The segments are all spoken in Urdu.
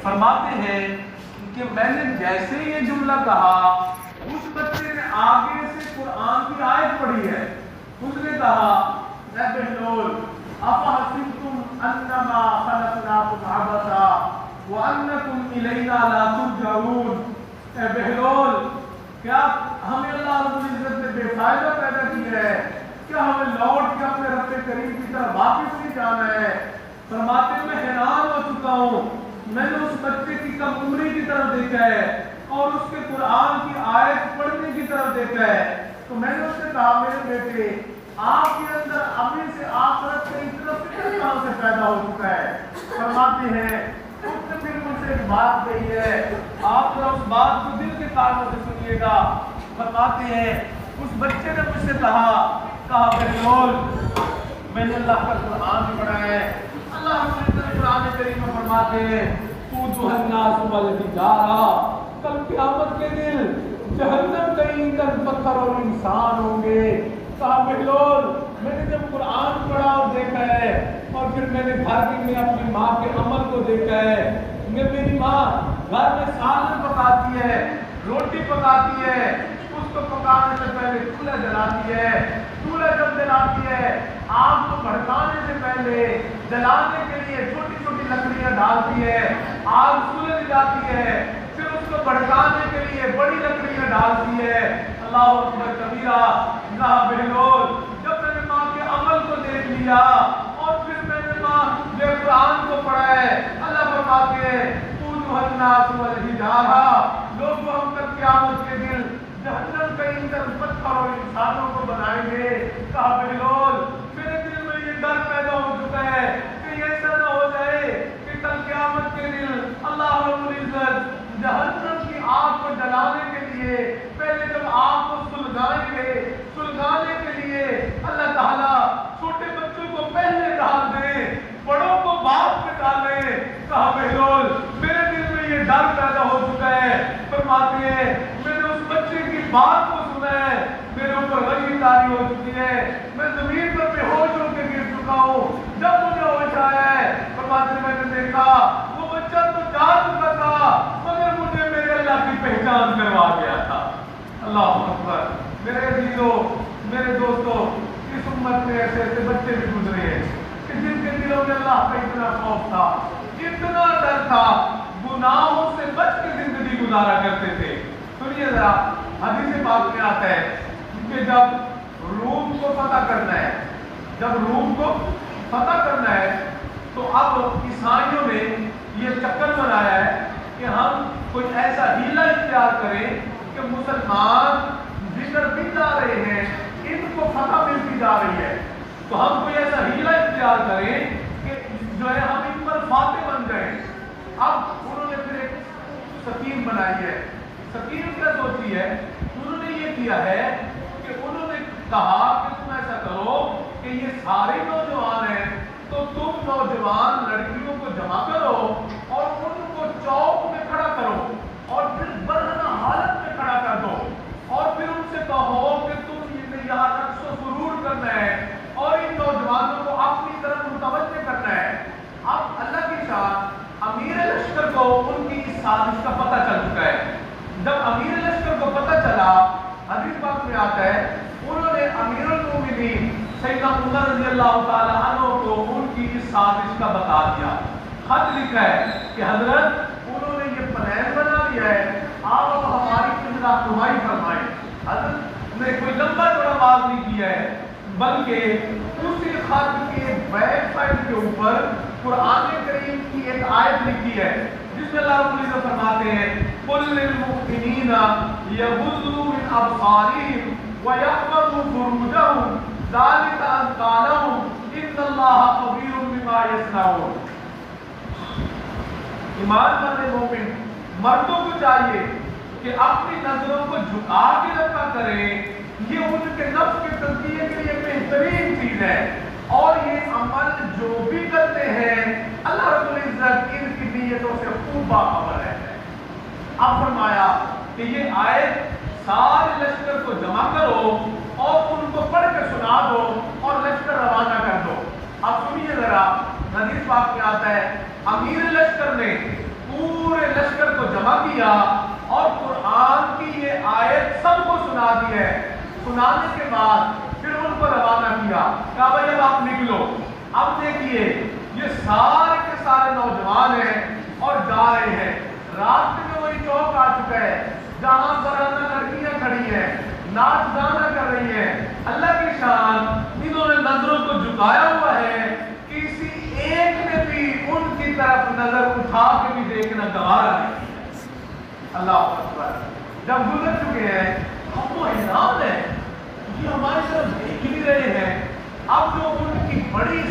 فرماتے ہیں کہ میں نے جیسے یہ جملہ کہا اس بچے نے آگے سے قرآن کی آیت پڑھی ہے. اس نے کہا اے بہلول افحسبتم انما خلقناکم عبثا وانکم الینا لا ترجعون. اے بہلول کیا ہمیں اللہ رب العزت نے بے فائدہ پیدا کیا ہے؟ کیا ہمیں لوٹ کے اپنے رب کریم کی طرف واپس نہیں جانا ہے؟ فرماتے ہیں میں حیران ہو چکا ہوں. میں نے اس بچے کی کم عمری کی طرف دیکھا ہے اور اس کے قرآن کی آیت پڑھنے کی طرف دیکھا ہے. تو میں نے اس سے کہا میرے بیٹے آپ کے اندر ابھی سے آخرت کا اتنا فکر کہاں سے پیدا ہو چکا ہے؟ فرماتے ہیں اس نے پھر مجھ سے ایک بات کہی ہے, آپ ذرا اس بات کو دل کے کانوں سے سنیے گا. فرماتے ہیں اس بچے نے مجھ سے کہا بہلول میں نے اللہ کا قرآن پڑھا ہے. اللہ رب العزت قرآن کریم میں فرماتے ہیں تو الناس والحجارہ, کل قیامت کے دن جہنم کا ایندھن پتھر اور انسان ہوں گے. کہا بہلول میں نے جب قرآن پڑھا اور دیکھا ہے اور پھر میں نے گھر میں اپنی ماں کے عمل کو دیکھا ہے. میری ماں گھر میں سالن پکاتی ہے, روٹی پکاتی ہے, اس کو پکانے سے پہلے چولہا جلاتی ہے. چولہا جب جلاتی ہے آگ کو بھڑکانے سے پہلے جلانے کے لیے چھوٹی چھوٹی لکڑیاں ڈالتی ہے. آگ سلجھ جاتی ہے پھر اس کو بھڑکانے کے لیے بڑی لکڑیاں ڈالتی ہے. اللہ اکبر کبیرہ. کہا بہلول جب میں نے ماں کے عمل کو دیکھ لیا اور پھر میں نے ماں جو قرآن کو پڑھا ہے, اللہ فرماتے ہیں قودھا الناس والحجارہ, لوگ ہم کل قیامت کے دن جہنم کا ایندھن پتھر اور انسانوں کو بنائیں گے. کہا بہلول میرے دل میں یہ ڈر پیدا ہو چکا ہے کہ ایسا نہ ہو جائے کہ کل قیامت کے دن اللہ رب العزت جہنم کی آگ کو جلانے کے لیے پہلے جب آگ کو سلگانے کے لیے اللہ تعالیٰ چھوٹے بچوں کو پہلے ڈال دے, بڑوں کو بعد میں ڈالے. کہا بہلول میرے دل میں یہ ڈر پیدا ہو چکا ہے. فرماتے ہیں میں نے اس بچے کی بات کو سنا ہے, میرے اوپر وحی طاری ہو چکی ہے, میں زمین پر بے ہوش ہو کے گر چکا ہوں. جب مجھے ہوش آیا ہے فرماتے میں نے دیکھا وہ بچہ تو جا چکا تھا مگر مجھے میرے اللہ کی پہچان کروا گیا تھا. اللہ اکبر. میرے عزیزو میرے دوستو اس امت میں ایسے ایسے بچے بھی گزرے ہیں کہ جن کے دلوں میں اللہ کا اتنا خوف تھا, اتنا ڈر تھا, گناہوں سے بچ کے زندگی گزارا کرتے تھے. سنیے ذرا حدیث پاک میں آتا ہے کہ جب روم کو فتح کرنا ہے تو اب عیسائیوں نے یہ چکر بنایا ہے کہ ہم کوئی ایسا ہیلا اختیار کریں کہ مسلمان جدھر بھی جا رہے ہیں ان کو فتح ملتی جا رہی ہے, تو ہم کوئی ایسا ہیلا اختیار کریں کہ جو ہے ہم ان پر فاتح بن جائیں. اب انہوں نے پھر ایک سکیم بنائی ہے. سکیم کیا سوچی ہے؟ انہوں نے یہ کیا ہے کہ انہوں نے کہا کہ تم ایسا کرو کہ یہ سارے نوجوان ہیں تو تم نوجوان لڑکیوں کو جمع کرو اور ان کو چوک میں کھڑا کرو اور پھر برہنہ حالت میں کھڑا کر دو اور پھر ان سے کہو کہ تم یہاں رقص و سرور کرنا ہے اور ان نوجوانوں کو اپنی طرف متوجہ کرنا ہے. اب اللہ کی شان امیر لشکر کو ان کی اس سازش کا پتہ چل چکا ہے. جب امیر لشکر کو پتہ چلا حدیث پاک میں آتا ہے انہوں نے امیر المومنین سیدنا عمر رضی اللہ تعالیٰ عنہ کو ان کی اس سازش کا بتا دیا. خط لکھا ہے کہ حضرت انہوں نے یہ پلان بنا لیا ہے, آپ ہماری قبلہ رہنمائی فرمائیں. حضرت نے کوئی لمبا چوڑا باز نہیں کیا ہے بلکہ اسی خط کے بیک سائڈ کے اوپر قرآن کریم کی ایک آیت لکھی ہے جس میں اللہ رب العزت فرماتے ہیں قُلْ لِلْمُؤْمِنِينَ يَغُضُّوا مِنْ أَبْصَارِهِمْ وَيَحْفَظُوا فُرُوجَهُمْ ذَلِكَ أَزْكَىٰ لَهُمْ إِنَّ اللَّهَ خَبِيرٌ بِمَا يَصْنَعُونَ. ایمان والے مومن مردوں کو چاہیے کہ اپنی نظروں کو جھکا کے رکھا کریں, یہ ان کے نفس کے تزکیے کے لیے بہترین چیز ہے. اور یہ عمل جو بھی کرتے ہیں اللہ رب العزت ان کی نیتوں سے خوب باخبر ہے. اب فرمایا کہ یہ آیت سارے لشکر کو جمع کرو اور ان کو پڑھ کے سنا دو اور لشکر روانہ کر دو. اب سنیے ذرا حدیث پاک میں آتا ہے امیر لشکر نے دیا اور قرآن کی یہ آیت سب کو سنا دی ہے. سنانے کے بعد پھر ان کو روانہ کیا. کہا بھائی اب آپ نکلو. اب دیکھیے یہ سارے کے سارے نوجوان ہیں اور جا رہے ہیں. راستے میں وہی چوک آ چکا ہے جہاں برہنہ لڑکیاں کھڑی ہیں, ناچ گانا کر رہی ہیں. اللہ کی شان, انہوں نے نظروں کو جھکایا ہوا ہے, کسی ایک نے بھی ان کی طرف نظر اٹھا کے بھی دیکھنا گوارا نہیں. اللہ اکبر. جب گزر چکے ہیں ہم وہ حیران ہیں, یہ ہماری طرف دیکھ بھی رہے ہیں. اب جو ان کی بڑی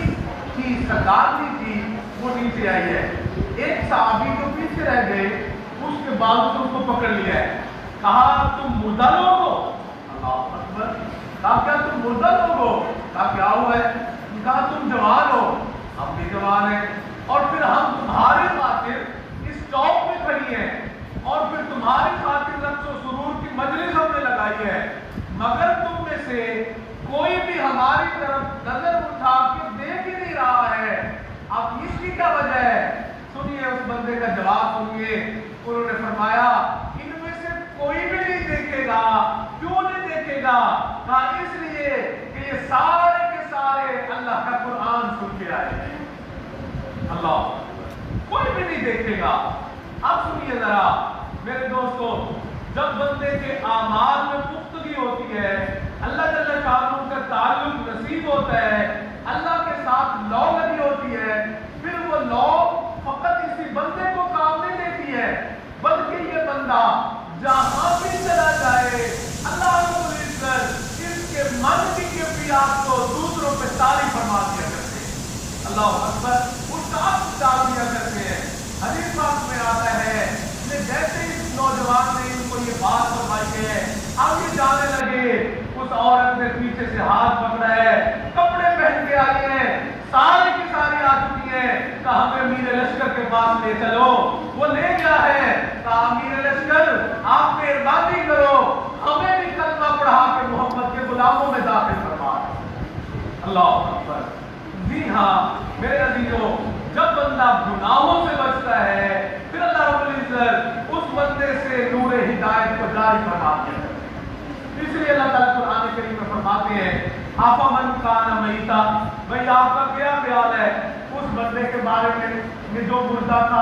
کی سرداری تھی وہ نیچے آئی ہے. ایک صحابی جو پیچھے رہ گئے اس کے بعد اس کو پکڑ لیا ہے. کہا تم مردہ لوگ ہو. اللہ اکبر. کہا کیا تم مردہ لوگ ہو؟ کہا کیا ہوا ہے؟ کہا تم جوان ہو. ہم بھی جوان ہیں اور پھر ہم تمہارے خاطر اس چوک میں کھڑی ہیں اور پھر تمہاری خاطر رقص و سرور کی مجلس ہم نے لگائی ہے, مگر تم میں سے کوئی بھی ہماری طرف نظر اٹھا کے دیکھ ہی نہیں رہا ہے. اب اس کی کیا وجہ ہے؟ سنیے اس بندے کا جواب سنیے. انہوں نے فرمایا ان میں سے کوئی بھی نہیں دیکھے گا. کیوں نہیں دیکھے گا؟ کہا اس لیے کہ یہ سارے کے سارے اللہ کا قرآن سن کے آئے ہیں. اللہ, کوئی بھی نہیں دیکھے گا. اب سنیے ذرا میرے دوستو, جب بندے کے اعمال میں پختگی ہوتی ہے, اللہ جل شانہ کا تعلق نصیب ہوتا ہے, اللہ کے ساتھ لو لگی ہوتی ہے, پھر وہ لو فقط اسی بندے کو کام نہیں دیتی ہے بلکہ یہ بندہ جہاں بھی چلا جائے اللہ رب العزت اس کے من کی کیفیات کو دوسروں پہ طاری فرما دیا کرتے ہیں. اللہ اکبر. اس کا عکس ڈال دیا کرتے ہیں. حدیث پاک میں آتا ہے کہ جیسے اس نوجوان نے ان کو یہ بات فرمائی ہے, اب یہ جانے لگے, اس عورت نے پیچھے سے ہاتھ پکڑا ہے, کپڑے پہن کے آئی ہیں, ساری کی ساری آ چکی ہیں. کہا ہمیں امیر لشکر کے پاس لے چلو. وہ لے گیا ہے. کہا امیر لشکر آپ مہربانی کرو, ہمیں بھی کلمہ پڑھا کے محمد کے غلاموں میں داخل فرما. اللہ اکبر. جی ہاں میرے عزیزو, جب بندہ گناہوں سے بچتا ہے پھر اللہ رب العزت اس بندے سے نور ہدایت کو جاری فرماتے ہیں. اس لیے اللہ تعالیٰ قرآن کریم میں فرماتے ہیں افمن کان میتا. بھائی آپ کا کیا خیال ہے اس بندے کے بارے میں یہ جو مردہ تھا؟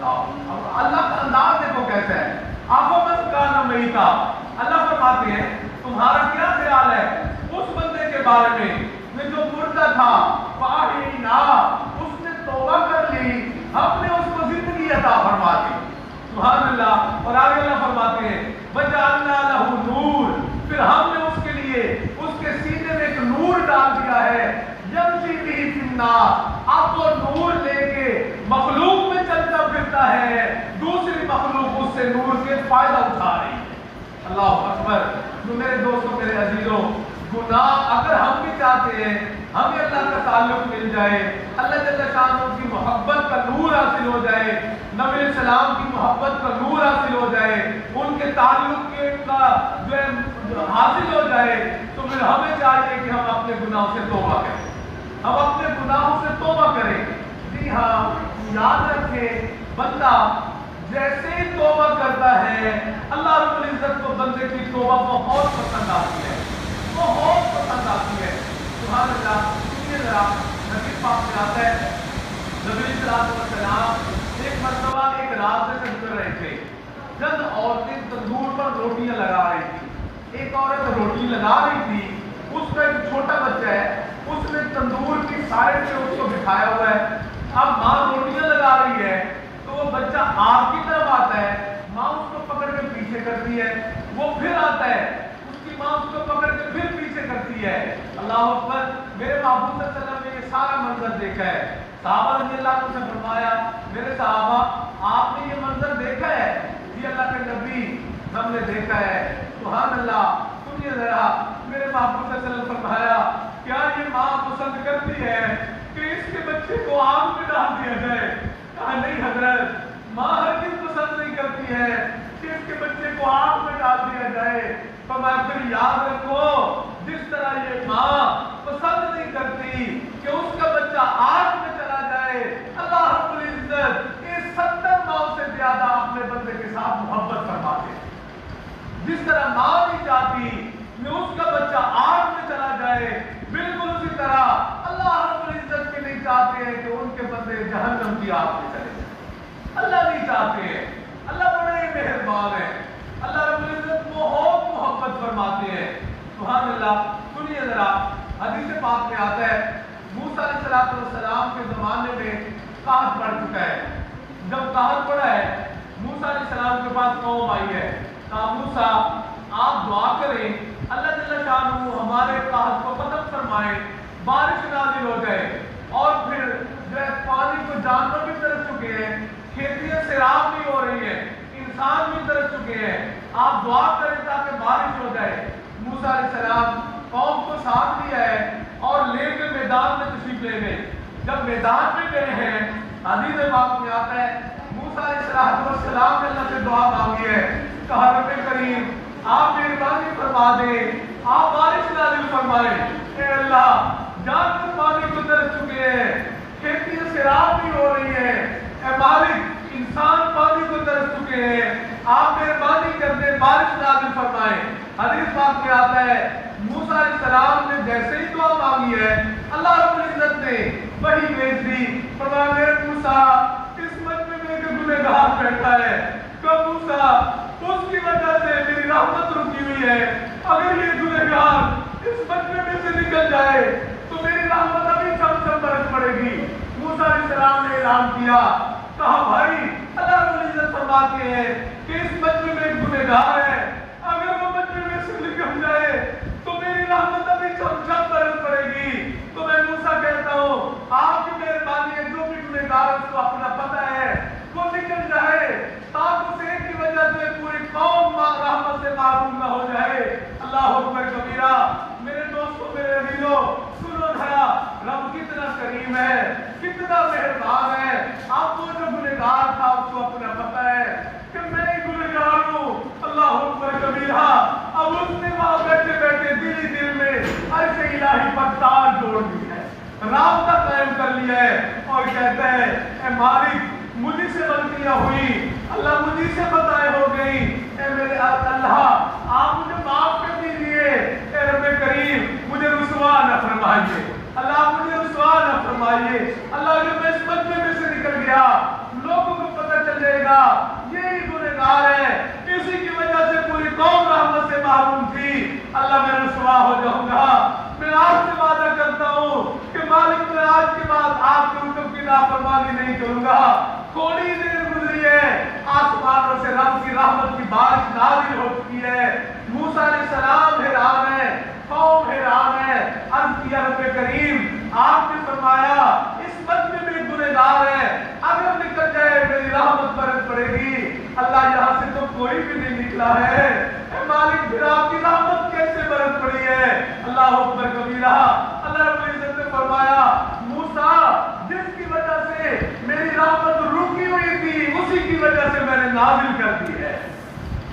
اللہ کا انداز دیکھو کیسا ہے. افمن کان میتا, اللہ فرماتے ہیں تمہارا کیا خیال ہے اس بندے کے بارے میں یہ جو مردہ تھا, فاحینا, اس نے توبہ کر لی, ہم نے اس کو زندگی عطا فرما دی. سبحان اللہ. اور آگے اللہ فرماتے ہیں وجعلنا لہ نور, پھر ہم نے اس کے لیے اس کے سینے میں ایک نور ڈال دیا ہے, یمشی بہ فی الناس. اب وہ نور لے کے مخلوق میں چلتا پھرتا ہے, دوسری مخلوق اس سے نور کے فائدہ اٹھا رہی ہے. اللہ اکبر. تو میرے دوستوں میرے عزیزوں, گناہ اگر ہم بھی چاہتے ہیں ہمیں اللہ کا تعلق مل جائے, اللہ جل شانہ کی محبت کا نور حاصل ہو جائے, نبی علیہ السلام کی محبت کا نور حاصل ہو جائے, ان کے تعلق کے کا جو ہے حاصل ہو جائے, تو پھر ہمیں چاہیے کہ ہم اپنے گناہوں سے توبہ کریں, ہم اپنے گناہوں سے توبہ کریں. جی ہاں, یاد رکھیں بندہ جیسے ہی توبہ کرتا ہے اللہ رب العزت کو بندے کی توبہ بہت پسند آتی ہے, بہت پسند آتی ہے. سبحان اللہ. سنیے ذرا, نبی پاک میں آتا ہے نبی صلی اللہ علیہ وسلم ایک مرتبہ ایک راستے سے گزر رہے تھے, چند عورتیں تندور پر روٹیاں لگا رہی تھی. ایک عورت روٹی لگا رہی تھی, اس کا ایک چھوٹا بچہ ہے, اس نے تندور کی سائڈ سے اس کو بٹھایا ہوا ہے. اب ماں روٹیاں لگا رہی ہے تو وہ بچہ آگ کی طرف آتا ہے, ماں اس کو پکڑ کے پیچھے کرتی ہے, وہ پھر آتا ہے, اس کی ماں اس کو پکڑ کے پھر پیچھے کرتی ہے. اللہ اکبر. میرے محبوب صلی اللہ علیہ وسلم نے یہ سارا منظر دیکھا ہے. صحابہ رضی اللہ عنہ سے فرمایا میرے صحابہ آپ نے یہ منظر دیکھا ہے؟ جی اللہ کے نبی ہم نے دیکھا ہے. سبحان اللہ. سنیے ذرا, میرے محبوب صلی اللہ علیہ وسلم فرمایا کیا یہ ماں پسند کرتی ہے کہ اس کے بچے کو آگ میں ڈال دیا جائے؟ کہا نہیں حضرت, ماں ہرگز پسند نہیں کرتی ہے کہ اس کے بچے کو آگ میں ڈال دیا جائے. فرمایا پھر یاد رکھو جس طرح یہ ماں پسند نہیں کرتی کہ اس کا بچہ آگ میں چلا جائے, اللہ رب العزت اس 70 ماؤں سے زیادہ اپنے بندے کے ساتھ طرح ماں نہیں چاہتی کہ اس کا بچہ آگ میں چلا جائے، بالکل اسی طرح اللہ رب العزت بھی نہیں چاہتے ہیں کہ ان کے بندے جہنم کی آگ میں چلے جائیں۔ اللہ نہیں چاہتے ہیں، اللہ بڑے مہربان ہیں، اللہ رب العزت بہت محبت فرماتے ہیں۔ سبحان اللہ۔ سنیے ذرا، حدیث پاک میں آتا ہے موسیٰ علیہ السلام کے زمانے میں قحط پڑ چکا ہے۔ جب قحط پڑا ہے، موسیٰ علیہ السلام کے پاس قوم آئی ہے، کہا موسیٰ آپ دعا کریں اللہ جل شانہ ہمارے قحط کو ختم فرمائے، بارش نازل ہو جائے، اور پھر جو ہے پانی کو جانور بھی ترس چکے ہیں، کھیتیاں سیراب نہیں ہو رہی ہیں، انسان بھی ترس چکے ہیں، آپ دعا کریں تاکہ بارش ہو جائے۔ موسیٰ علیہ السلام قوم کو ساتھ لیا ہے اور لے کے میدان میں تشریف لے گئے۔ جب میدان میں گئے ہیں، حدیث پاک میں آتا ہے موسیٰ علیہ السلام نے اللہ سے دعا مانگی ہے، کہا رب کریم آپ مہربانی فرما دیں، آپ بارش نازل فرمائیں۔ اے اللہ، جانور پانی کو ترس چکے ہیں، کھیتیاں سیراب نہیں ہو رہی ہیں، اے مالک انسان پانی کو ترس چکے ہیں، آپ مہربانی کر دیں، بارش نازل فرمائیں۔ حدیث پاک میں آتا ہے موسیٰ علیہ السلام نے جیسے ہی دعا مانگی ہے، اللہ رب العزت نے وحی بھیج دی، فرمایا میرے موسیٰ اس مجمع میں ایک گنہگار بیٹھا ہے، کہ موسیٰ اس کی وجہ سے میری رحمت رکی ہوئی ہے، اگر یہ گنہگار اس مجمع میں سے نکل جائے تو میری رحمت ابھی چم برس پڑے گی۔ موسیٰ علیہ السلام نے اعلان کیا، کہا بھائی اللہ رب العزت فرماتے ہیں کہ اس مجمع میں ایک گنہگار ہے، اگر وہ مجمع میں سے نکل جائے تو میری رحمت ابھی چم برس پڑے گی۔ تو میں موسیٰ کہتا ہوں آپ کی مہربانی ہے، جو بھی گنہگار اس کو اپنا پتہ ہے وہ نکل جائے، تاکہ اس ایک کی وجہ سے پوری قوم رحمت سے محروم نہ ہو جائے۔ اللہ اکبر کبیرہ۔ میرے دوستوں، میرے عزیزوں، سنو ذرا، رب کتنا کریم ہے، کتنا مہربان ہے۔ آپ کو جو گنہگار تھا اس کو اپنا پتہ ہے کہ میں ہی گنہگار ہوں۔ اللہ اکبر کبیرہ۔ اب اس نے وہاں بیٹھے بیٹھے دل ہی دل میں ایسے الہی پر تار جوڑ دی ہے، رابطہ قائم کر لیا ہے، اور کہتا ہے اے مالک مجھے سے غلطیاں ہوئی، اللہ مجھے سے خطائیں ہو گئی، اے میرے اللہ آپ مجھے معاف کر دیجئے، اے رب کریم مجھے رسوا نہ فرمائیے، اللہ مجھے رسوا نہ فرمائیے۔ اللہ جب میں اس مجمع میں سے نکل گیا لوگوں کو پتہ چل جائے گا یہی گنہگار ہے، اسی کی وجہ سے پوری قوم رحمت سے محروم تھی، اللہ میں رسوا ہو جاؤں گا۔ میں آپ سے وعدہ کرتا ہوں کہ مالک میں آج کے بعد آپ کے حکم کی نافرمانی نہیں کروں گا۔ تھوڑی دیر گزری ہے، آسمانوں سے رب کی رحمت کی بارش نازل ہو چکی ہے۔ موسیٰ علیہ السلام حیران ہے، قوم حیران ہے، عرض کیا رب کریم آپ نے فرمایا اس مجمع میں گنہگار ہے، اگر نکل جائے میری رحمت برس پڑے گی۔ اللہ یہاں سے تو کوئی بھی نہیں نکلا ہے، اے مالک پھر آپ کی رحمت کیسے برس پڑی ہے؟ اللہ اکبر کبیرہ۔ اللہ رب العزت نے فرمایا موسیٰ جس کی وجہ سے میری رحمت رکی ہوئی تھی اسی کی وجہ سے میں نے نازل کر دی ہے۔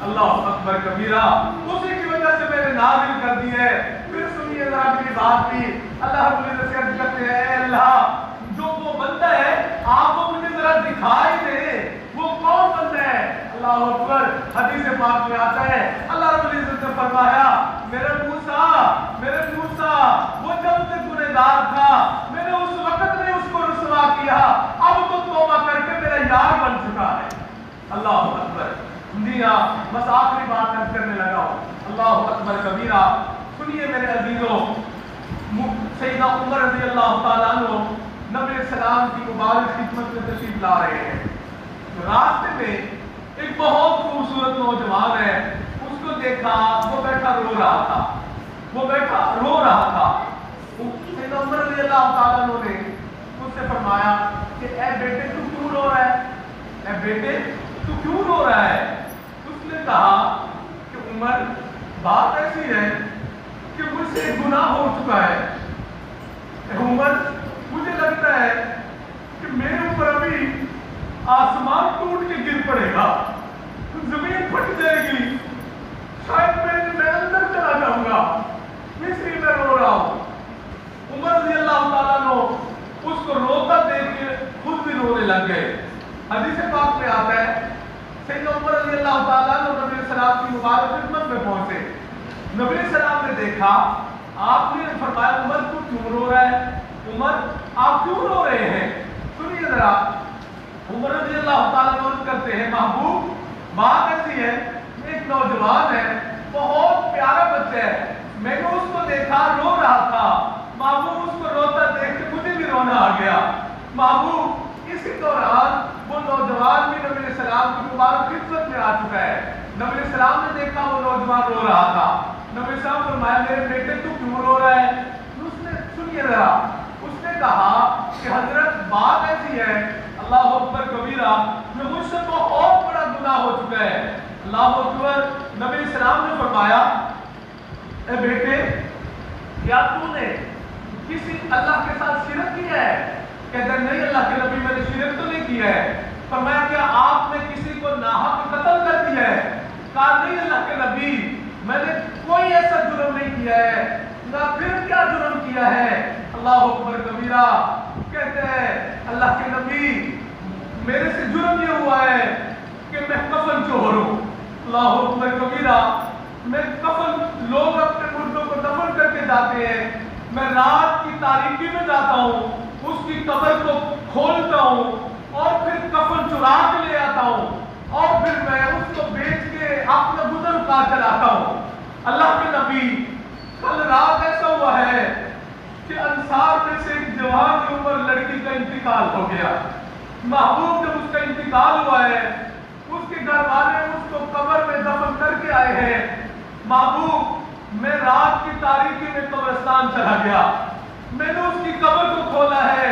اللہ اکبر کبیرہ۔ اسی کی وجہ سے میں نے نازل کر دی ہے۔ پھر سنیے ذرا میری بات بھی، اللہ رب العزت سے عرض کرتے ہیں اے اللہ جو وہ بندہ ہے آپ کو مجھے ذرا دکھائی دے، وہ کون بندہ ہے؟ اللہ اکبر۔ حدیث پاک میں آتا ہے اللہ رب العزت نے فرمایا میرے موسیٰ وہ جب تک گنہگار تھا میں نے اس وقت میں اس کو رسوا کیا، اب تو توبہ کر کے میرا یار بن چکا ہے۔ اللہ اکبر۔ جی ہاں، بس آخری بات عرض کرنے لگا ہوں۔ اللہ اکبر کبیرہ۔ سنیے میرے عزیزوں، سیدنا عمر رضی اللہ تعالیٰ عنہ نبی السلام کی مبارک خدمت میں تشریف لا رہے ہیں۔ راستے میں ایک بہت خوبصورت نوجوان ہے، اس کو دیکھا، وہ بیٹھا رو رہا تھا۔ سیدنا عمر رضی اللہ تعالیٰ عنہ نے اس سے فرمایا کہ اے بیٹے تو کیوں رو رہا ہے؟ اے بیٹے تو کیوں رو رہا ہے؟ اس نے کہا کہ عمر بات ایسی ہے کہ مجھ سے گناہ ہو چکا ہے، عمر مجھے لگتا ہے کہ میرے اوپر ابھی آسمان ٹوٹ کے گر پڑے گا، زمین پھٹ جائے گی، شاید میں اندر چلا جاؤں گا، اس لیے میں رو رہا ہوں۔ عمر رضی اللہ تعالیٰ عنہ اس کو روتا دیکھ کے خود بھی رونے لگ گئے۔ حدیث پاک میں آتا ہے سیدنا عمر رضی اللہ تعالیٰ عنہ نبی علیہ السلام کی مبارک خدمت میں پہنچے. نبی علیہ السلام نے دیکھا, آپ نے فرمایا عمر تو کیوں رو رہا ہے؟ عمر آپ کیوں رو رہے ہیں؟ سنیے ذرا. عمر رضی اللہ تعالیٰ عنہ کرتے ہیں, محبوب بات ایسی ہے, ایک نوجوان ہے, بہت پیارا بچہ ہے, میں نے اس کو دیکھا رو رہا تھا, محبوب اس کو روتا دیکھ کے مجھے بھی رونا آ گیا. محبوب اسی دوران وہ نوجوان بھی نبی علیہ السلام کی مبارک خدمت میں آ چکا ہے. نبی علیہ السلام نے دیکھا وہ نوجوان رو رہا تھا. نبی علیہ السلام فرمایا میرے بیٹے تو کیوں رو رہا ہے؟ اس نے سنیے ذرا, اس نے کہا کہ حضرت بات ایسی ہے, اللہ اکبر کبیرہ, میں مجھ سے بہت بڑا گناہ ہو چکا ہے. اللہ اکبر. نبی علیہ السلام نے فرمایا اے بیٹے کیا تو نے کسی اللہ کے ساتھ شرک کیا ہے؟ کہتے ہیں نہیں اللہ کے نبی میں نے شرک تو نہیں کیا ہے. فرمایا کیا آپ نے کسی کو ناحق قتل کر دیا ہے؟ کہا نہیں اللہ کے نبی میں نے کوئی ایسا جرم نہیں کیا ہے. نہ پھر کیا جرم کیا ہے؟ اللہ اکبر کبیرہ. کہتے ہیں اللہ کے نبی میرے سے جرم یہ ہوا ہے کہ میں کفن چور ہوں. اللہ اکبر کبیرہ. میں کفن, لوگ اپنے مردوں کو دفن کر کے جاتے ہیں, میں رات کی تاریکی میں جاتا ہوں, اس کی قبر کو کھولتا ہوں اور پھر کفن چرا کے لے آتا ہوں اور پھر میں اس کو بیچ کے اپنا گزر کا چلاتا ہوں. اللہ کے نبی کل رات ایسا ہوا ہے کہ انصار میں سے ایک جوان کی عمر لڑکی کا انتقال ہو گیا. محبوب جب اس کا انتقال ہوا ہے, اس کے گھر والے اس کو قبر میں دفن کر کے آئے ہیں. محبوب میں رات کی تاریکی میں قبرستان چلا گیا, میں نے اس کی قبر کو کھولا ہے,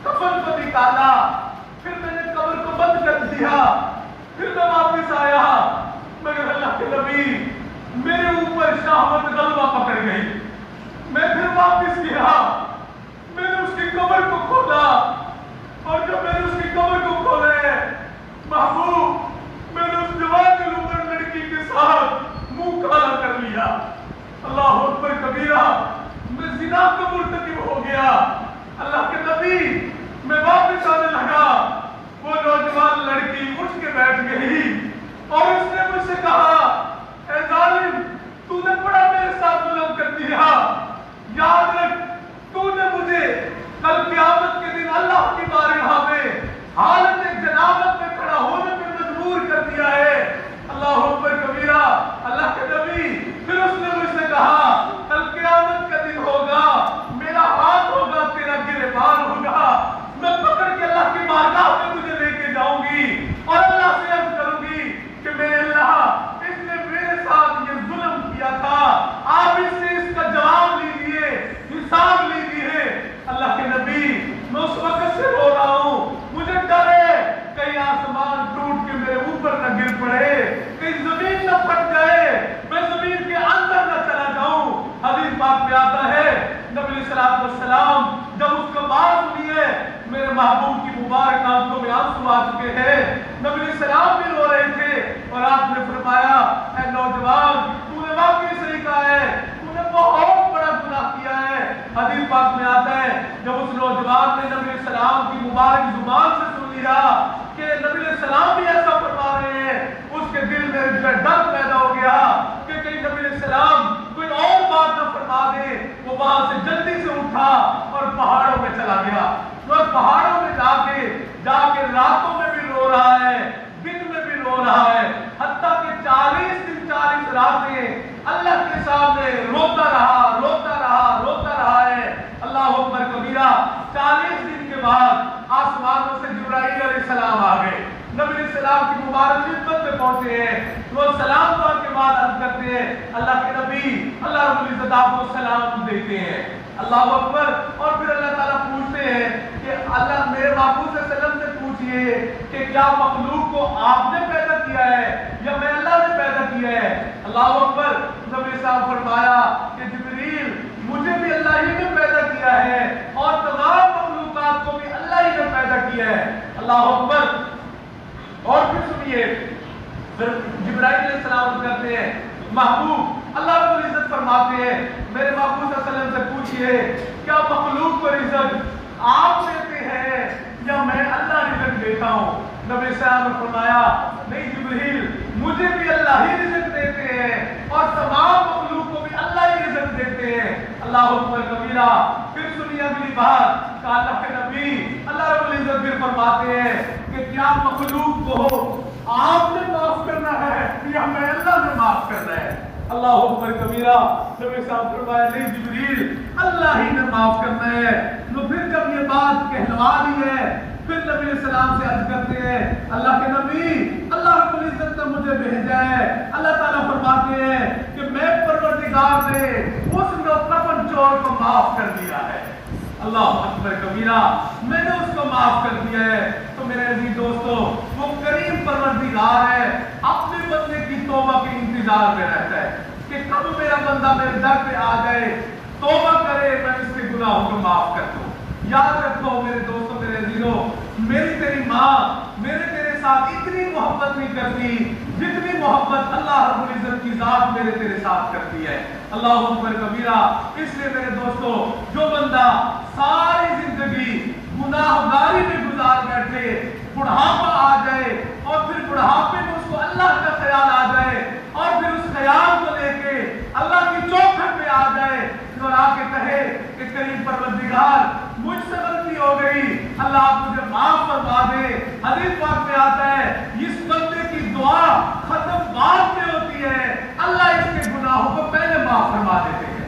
کفن کو نکالا, پھر میں نے قبر کو بند کر دیا, پھر میں واپس آیا, مگر اللہ کے نبی میرے اوپر شہوت غلبہ پکڑ گئی. میں پھر واپس گیا, میں نے اس کی قبر کو کھولا, اور جب میں نے اس کی قبر کو کھولا ہے محبوب میں نے اس جوان عمر لڑکی کے ساتھ منہ کالا کر لیا. اللہ اکبر کبیرہ. میں زنا کا مرتکب ہو گیا. اللہ کے نبی میں واپس آنے لگا, وہ نوجوان لڑکی اٹھ کے بیٹھ گئی اور اس نے مجھ سے کہا اے ظالم تو نے بڑا میرے ساتھ ظلم کر دیا, یاد رکھ تو نے مجھے کل قیامت کے دن اللہ کی بارگاہ میں حالت جنابت میں کھڑا ہونے پہ مجبور کر دیا ہے. اللہ اکبر کبیرہ. اللہ کے نبی پھر اس نے مجھ سے کہا کل قیامت کا دن ہوگا, میرا ہاتھ ہوگا, تیرا گریبان ہوگا, میں پکڑ کے اللہ کی بارگاہ میں تجھے لے کے جاؤں گی اور اللہ سے عرض کروں گی کہ میرے اللہ اس نے میرے ساتھ یہ ظلم کیا تھا, آپ اس سے اس کا جواب لیجیے, حساب لیجیے. اللہ کے نبی میں اس وقت سے رو رہا ہوں, مجھے ڈر ہے کہیں آسمان ٹوٹ کے میرے اوپر نہ گر پڑے, کہیں زمین نہ پھٹ جائے, میں زمین کے اندر نہ چلا جاؤں. حدیث پاک میں آتا ہے نبی علیہ السلام جب اس کا بات سنی ہے میرے محبوب کی مبارک آنکھوں میں آنسو آ چکے ہیں. نبی علیہ السلام بھی رو رہے تھے اور آپ نے فرمایا اے نوجوان تو نے واقعی صحیح کہا ہے, تو نے بہت بڑا گناہ کیا ہے. حدیث پاک میں آتا ہے جب اس نوجوان نے نبی علیہ السلام کی مبارک زبان سے سن لیا کہ نبی علیہ السلام بھی ایسا فرما رہے ہیں, اس کے دل میں ڈر پیدا ہو گیا کہ کہیں نبی علیہ السلام کوئی اور بات نہ فرما دے. وہ وہاں سے جلدی سے اٹھا اور پہاڑوں میں چلا گیا, اور پہاڑوں میں جا کے راتوں میں بھی رو رہا ہے, دن میں بھی رو رہا ہے, حتیٰ کہ 40 دن 40 راتیں اللہ کے سامنے روتا رہا ہے. اللہ اکبر کبیرہ. 40 دن کے بعد آسمانوں سے جبرائیل علیہ السلام آ گئے, نبی علیہ السلام کی مبارک خدمت میں پہنچے ہیں. وہ سلام دعا کے بعد عرض کرتے ہیں اللہ کے نبی اللہ رب العزت آپ کو سلام دیتے ہیں. اللہ اکبر. اور پھر اللہ تعالیٰ پوچھتے ہیں کہ اللہ میرے محبوب صلی اللہ علیہ وسلم سے پوچھئے کہ کیا مخلوق کو آپ نے پیدا کیا ہے یا میں اللہ نے پیدا کیا ہے؟ اللہ اکبر. نبی صاحب فرمایا کہ جبریل مجھے بھی اللہ ہی نے پیدا کیا ہے اور تمام مخلوقات کو بھی اللہ ہی نے پیدا کیا ہے. اللہ اکبر. اور پھر سنیے پھر جبرائیل علیہ السلام کرتے ہیں محبوب اللہ رب العزت فرماتے ہیں میرے محبوب صلی اللہ علیہ وسلم سے پوچھئے کیا مخلوق کو رزق آپ دیتے ہیں یا میں اللہ رزق دیتا ہوں؟ نبی صلی اللہ علیہ وسلم نے فرمایا نہیں جبریل مجھے بھی اللہ ہی رزق دیتے ہیں اور تمام مخلوق کو بھی اللہ ہی رزق دیتے ہیں۔ اللہ اکبر کبیرہ۔ پھر سنیے اگلی بات کہ اللہ کے نبی اللہ رب العزت پھر فرماتے ہیں کہ کیا مخلوق کو آپ نے معاف کرنا ہے یا میں اللہ نے معاف کرنا ہے؟ اللہ اکبر کبیرہ۔ نبی صاحب فرمایا نہیں جبریل اللہ ہی نے معاف کرنا ہے۔ تو پھر جب یہ بات کہلوا دی ہے پھر نبی علیہ السلام سے عرض کرتے ہیں اللہ کے نبی اللہ رب العزت نے مجھے بھیجا ہے۔ اللہ تعالیٰ فرماتے ہیں کہ میں پروردگار نے اس کفن چور کو معاف کر دیا ہے۔ اللہ اکبر کبیرہ۔ میں نے اس کو معاف کر دیا ہے۔ تو میرے عزیز دوستو وہ کریم پروردگار ہے اپنے بندے کی توبہ کے انتظار میں رہتا ہے کہ کب میرا بندہ میرے در پہ آ جائے توبہ کرے میں اس کے گناہوں کو معاف کر دوں۔ یاد رکھو میرے دوستو میرے عزیزو میری تیری ماں میرے تیرے ساتھ اتنی محبت نہیں کرتی جتنی محبت اللہ رب العزت کی ذات میرے تیرے ساتھ کرتی ہے۔ اللہ اکبر کبیرہ۔ اس لیے میرے دوستو جو بندہ ساری زندگی گناہگاری میں گزار بیٹھے بڑھاپا آ جائے اور پھر بڑھاپے میں اس کو اللہ کا خیال آ جائے اور پھر اس خیال کو لے کے اللہ کی چوکھٹ پہ آ جائے اور آ کے کہے کہ کریم پروردگار مجھ سے غلطی ہو گئی اللہ آپ مجھے معاف فرما دے۔ حدیث پاک میں آتا ہے اس بندے کی دعا ختم بعد میں ہوتی ہے اللہ اس کے گناہوں کو پہلے معاف فرما دیتے ہیں۔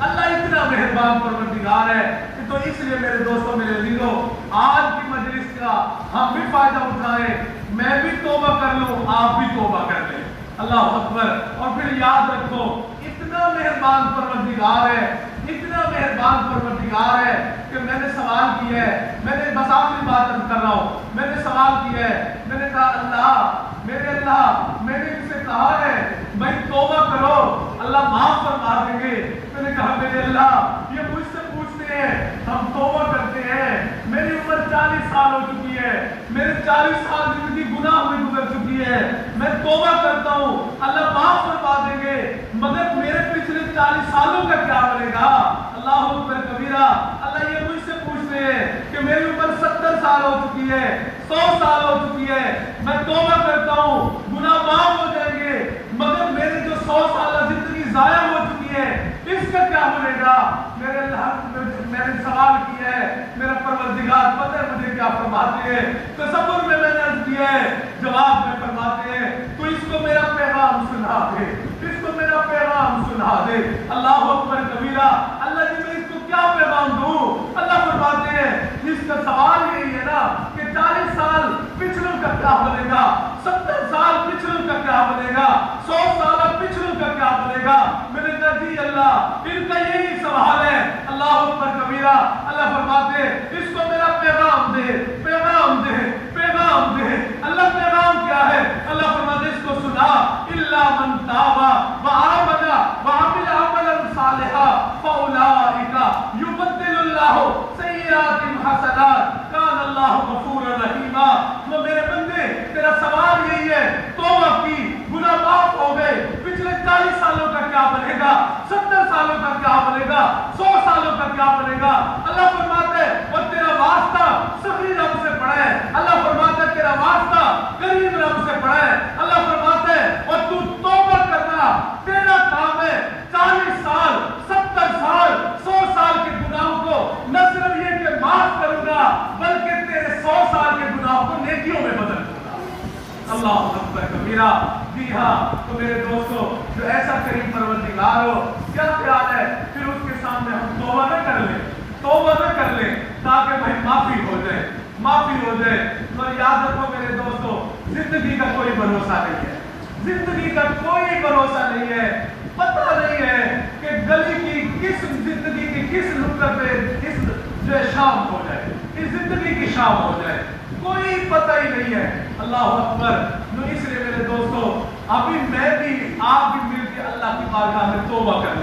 اللہ اتنا مہربان پروردگار ہے۔ تو اس لیے میرے دوستوں میرے عزیزوں آج کی مجلس کا ہم بھی فائدہ اٹھائیں، میں بھی توبہ کر لوں آپ بھی توبہ کر لیں۔ اللہ اکبر۔ اور پھر یاد رکھو اتنا مہربان پروردگار ہے اتنا مہربان پروردگار ہے کہ میں نے سوال کیا ہے میں نے بس آخری بات کر رہا ہوں میں نے سوال کیا ہے میں نے کہا اللہ میرے اللہ میں نے ان سے کہا ہے بھائی توبہ کرو اللہ معاف فرما دیں گے۔ میں نے کہا میرے اللہ یہ مجھ سے پوچھتے ہیں ہم توبہ کرتے ہیں میری عمر 40 سال ہو چکی ہے میرے 40 سال زندگی گناہ میں گزر چکی ہے میں توبہ کرتا ہوں اللہ معاف فرما دیں گے مگر میرے پچھلے 40 سالوں کا کیا بنے گا؟ اللہ اکبر کبیرہ۔ اللہ یہ مجھ سے پوچھتے ہیں کہ میری عمر 70 سال ہو چکی ہے 100 سال ہو چکی ہے میں توبہ کرتا ہوں گناہ معاف ہو جائیں گے مگر میری جو 100 سالہ زندگی ضائع ہو چکی ہے اس کا کیا بنے گا؟ میرے اللہ میں نے سوال کیا ہے میرا پروردگار پتہ ہے مجھے کیا فرماتے ہیں تصور میں نے عرض کیا ہے جواب میں فرماتے ہیں تو اس کو میرا پیغام سنا دے اس کو میرا پیغام سنا دے۔ اللہ اکبر کبیرہ۔ اللہ جی میں اس کو کیا پیغام دوں؟ اللہ فرماتے ہیں اس کا سوال یہی ہے نا کہ 40 سال پچھلوں کا کیا بنے گا 70 سال پچھلوں کا کیا بنے گا 100 سال پچھلوں کا کیا بنے گا؟ میں نے کہا جی اللہ ان کا یہی سوال ہے۔ اللہ اکبر کبیرہ۔ اللہ فرماتے ہیں اس کو میرا پیغام دے پیغام دے پیغام دے۔ اللہ پیغام کیا ہے؟ اللہ فرماتے اس کو سنا الا من تاب وآمن وعمل عملا صالحا فاولئک یبدل اللہ سیئات حسنات کان اللہ غفورا رحیما۔ تو میرے بندے تیرا سوال یہی ہے توبہ کی گناہ معاف ہو گئے پچھلے 40 سالوں کا کیا بنے گا 70 سالوں کا کیا بنے گا 100 سالوں کا کیا بنے گا؟ اللہ فرماتے ہیں اور تیرا واسطہ سخی رب سے پڑا ہے۔ اللہ فرماتا ہے تیرا واسطہ کریم رب سے پڑا ہے۔ اللہ فرماتے ہیں اور تو توبہ کرنا تیرا کام ہے 40 سال 70 سال 100 سال کے گناہوں کو نہ صرف یہ کہ معاف کروں گا بلکہ تیرے 100 سال کے گناہوں کو نیکیوں میں بدل دوں گا۔ اللہ اکبر کبیرہ۔ جی ہاں تو میرے دوستو جو ایسا کریم پروردگار ہو کیا خیال ہے پھر اس کے سامنے ہم توبہ نہ کر لیں تاکہ بھائی معافی ہو جائے۔ تو یاد رکھو میرے دوستو زندگی کا کوئی بھروسہ نہیں ہے زندگی کا کوئی بھروسہ نہیں ہے۔ پتہ نہیں ہے کہ گلی کی کس زندگی کی کس نقطہ پہ کس جو شام ہو جائے اس زندگی کی شام ہو جائے کوئی پتہ ہی نہیں ہے۔ اللہ اکبر۔ تو اس لیے میرے دوستو ابھی میں بھی آپ بھی مل کے اللہ کی بارگاہ میں توبہ کر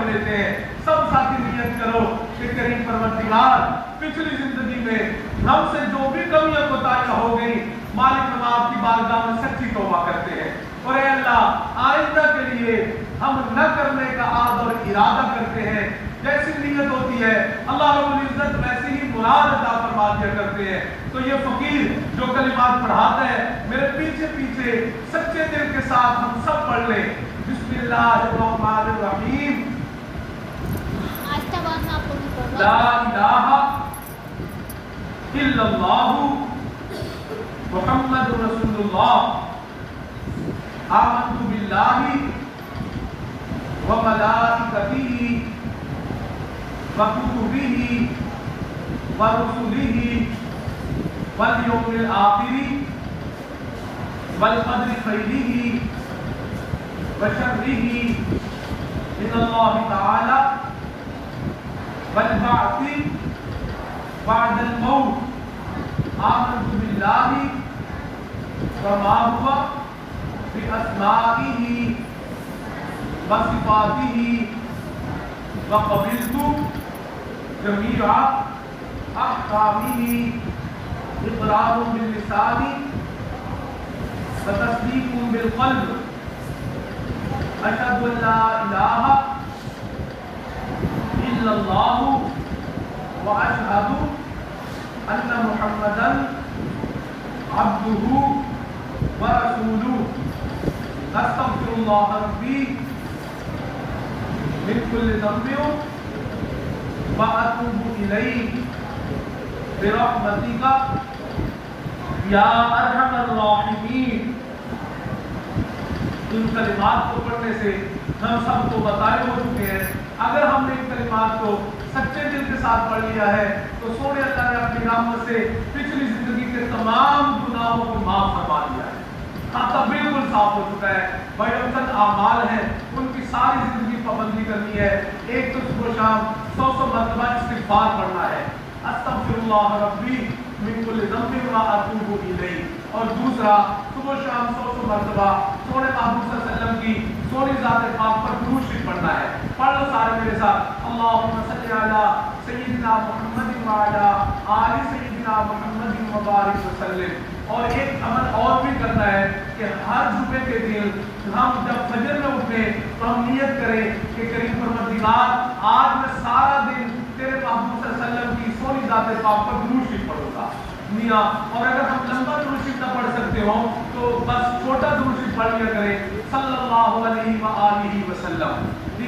لیتے ہیں سب ساتھی نیت کرو کہ کریم پروردگار پچھلی زندگی میں ہم سے جو بھی کمیاں کوتاہیاں ہو گئی مالک ہم آپ کی بارگاہ میں سچی توبہ کرتے ہیں اور اے اللہ آئندہ کے لیے ہم نہ کرنے کا عہد اور ارادہ کرتے ہیں جیسی نیت ہوتی ہے اللہ رب العزت ویسی ہی اولاد عطا فرما دیا کرتے ہیں. تو یہ فقیر جو کلمات پڑھاتا ہے میرے پیچھے پیچھے سچے دل کے ساتھ ہم سب پڑھ لیں. بسم اللہ الرحمن الرحیم. لا الہ الا اللہ محمد رسول اللہ. آمنت باللہ وملائکتہ وکتبہ ورسلہ والیوم الآخر والقدر خیرہ وشرہ من اللہ تعالی والبعث بعد الموت. آمنت باللہ وما هو بأسمائه وصفاته وقبلت جميع أحكامه إقرار باللسان وتصديق بالقلب. أشهد أن لا إله إلا الله وأشهد أن محمدا عبده ورسوله. أستغفر الله ربي من كل ذنب وأتوب إليه برحمتك يا أرحم الراحمين. ان کلمات کو پڑھنے سے ہم سب کو بتائے ہو چکے ہیں. اگر ہم نے ان کلمات کو سچے دل کے ساتھ پڑھ لیا ہے تو سونے اللہ نے اپنی رحمت سے پچھلی زندگی کے تمام گناہوں کو معاف فرما دیا ہے. خاطہ بالکل صاف ہو چکا ہے. بھائی چند اعمال ہیں ان کی ساری زندگی پابندی کرنی ہے. ایک تو صبح شام 100 مرتبہ استغفار پڑھنا ہے. استغفر اللہ ربی من کل ذنب واتوب الیہ. اور دوسرا صبح شام 100 مرتبہ سونے محبوب صلی اللہ علیہ وسلم کی سونی ذات پاک پر درود شریف پڑھنا ہے. پڑھ لو سارے میرے ساتھ. اللہم صلی علی سیدنا محمد وعلی آل سیدنا محمد وبارک وسلم. اور ایک عمل اور بھی کرنا ہے کہ ہر جمعے کے دن ہم جب فجر میں اٹھیں تو ہم نیت کریں کہ کریم پروردگار آج میں سارا دن تیرے محبوب صلی اللہ علیہ وسلم کی سونی ذات پاک پر درود شریف پڑھوں گا. اور اگر ہم لمبا درود شریف نہ پڑھ سکتے ہوں تو بس چھوٹا درود شریف پڑھ لیا کریں صلی اللہ علیہ وآلہ وسلم.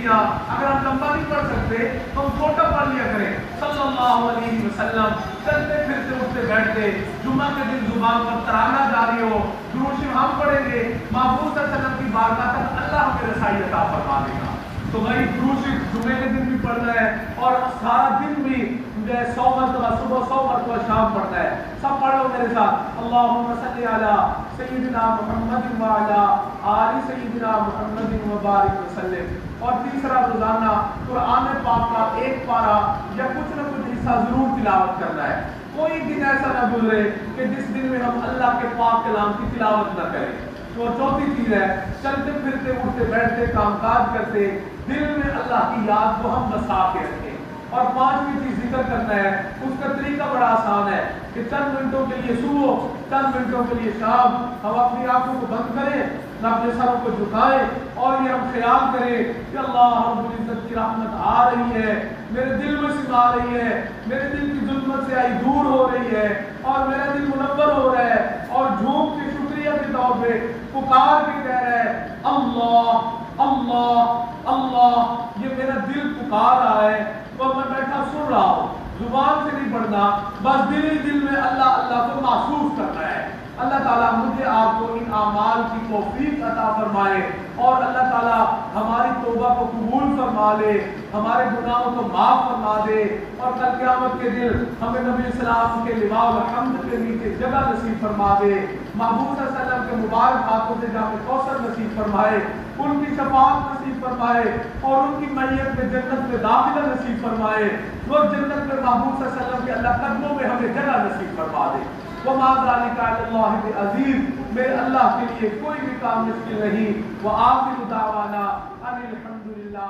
اگر ہم لمبا نہیں پڑھ سکتے تو ہم چھوٹا پڑھ لیا کریں صلی اللہ علیہ وسلم. چلتے پھرتے اٹھتے بیٹھتے جمعہ کے دن زبان پر ترانہ جاری ہو درود شریف ہم پڑھیں گے. محبوب صلی اللہ علیہ وسلم کی بارگاہ تک اللہ ہمیں رسائی عطا فرما دے گا. تو بھائی درود شریف جمعے کے دن بھی پڑھنا ہے اور سارا دن بھی 100 مرتبہ صبح 100 مرتبہ شام پڑھنا ہے. سب پڑھ لو میرے ساتھ. اللہم صلی علی سیدنا محمد وعلی آل سیدنا محمد وبارک وسلم. اور تیسرا روزانہ قرآن پاک کا ایک پارہ یا کچھ نہ کچھ حصہ ضرور تلاوت کرنا ہے. کوئی دن ایسا نہ گزرے کہ جس دن میں ہم اللہ کے پاک کلام کی تلاوت نہ کریں. تو چوتھی چیز ہے چلتے پھرتے اٹھتے بیٹھتے کام کاج کرتے دل میں اللہ کی یاد کو ہم بسا کے رکھیں. اور پانچویں چیز ذکر کرنا ہے. اس کا طریقہ بڑا آسان ہے کہ چند منٹوں کے لیے صبح چند منٹوں کے لیے شام ہم اپنی آنکھوں کو بند کریں اپنے سروں کو جھکائیں اور یہ ہم خیال کریں کہ اللہ رب العزت کی رحمت آ رہی ہے میرے دل میں سما رہی ہے میرے دل کی ظلمت سے آئی دور ہو رہی ہے اور میرا دل منور ہو رہا ہے اور جھوم کے شکریہ کے طور پہ پکار کے کہہ رہا ہے اللہ اللہ اللہ. یہ میرا دل پکار رہا ہے تو میں بیٹھا سن رہا ہوں. زبان سے نہیں پڑھنا بس دل ہی دل میں اللہ اللہ کو محسوس کرنا ہے. اللہ تعالیٰ مجھے آپ کو ان اعمال کی توفیق عطا فرمائے اور اللہ تعالیٰ ہماری توبہ کو قبول فرما لے ہمارے گناہوں کو معاف فرما دے اور کل قیامت کے دن ہمیں نبی السلام کے لواء الحمد کے نیچے جگہ نصیب فرما دے. محبوب صلی اللہ علیہ وسلم کے مبارک ہاتھوں سے جہاں پہ کوثر نصیب فرمائے ان کی شفاعت نصیب فرمائے اور ان کی میت میں جنت میں داخلہ نصیب فرمائے. وہ جنت میں محبوب صلی اللہ علیہ وسلم کے اللہ قدموں میں ہمیں جگہ نصیب فرما دے. وما ذلك على الله بعزيز. میرے اللہ کے لیے کوئی بھی کام مشکل نہیں. وآخر دعوانا ان الحمد للہ.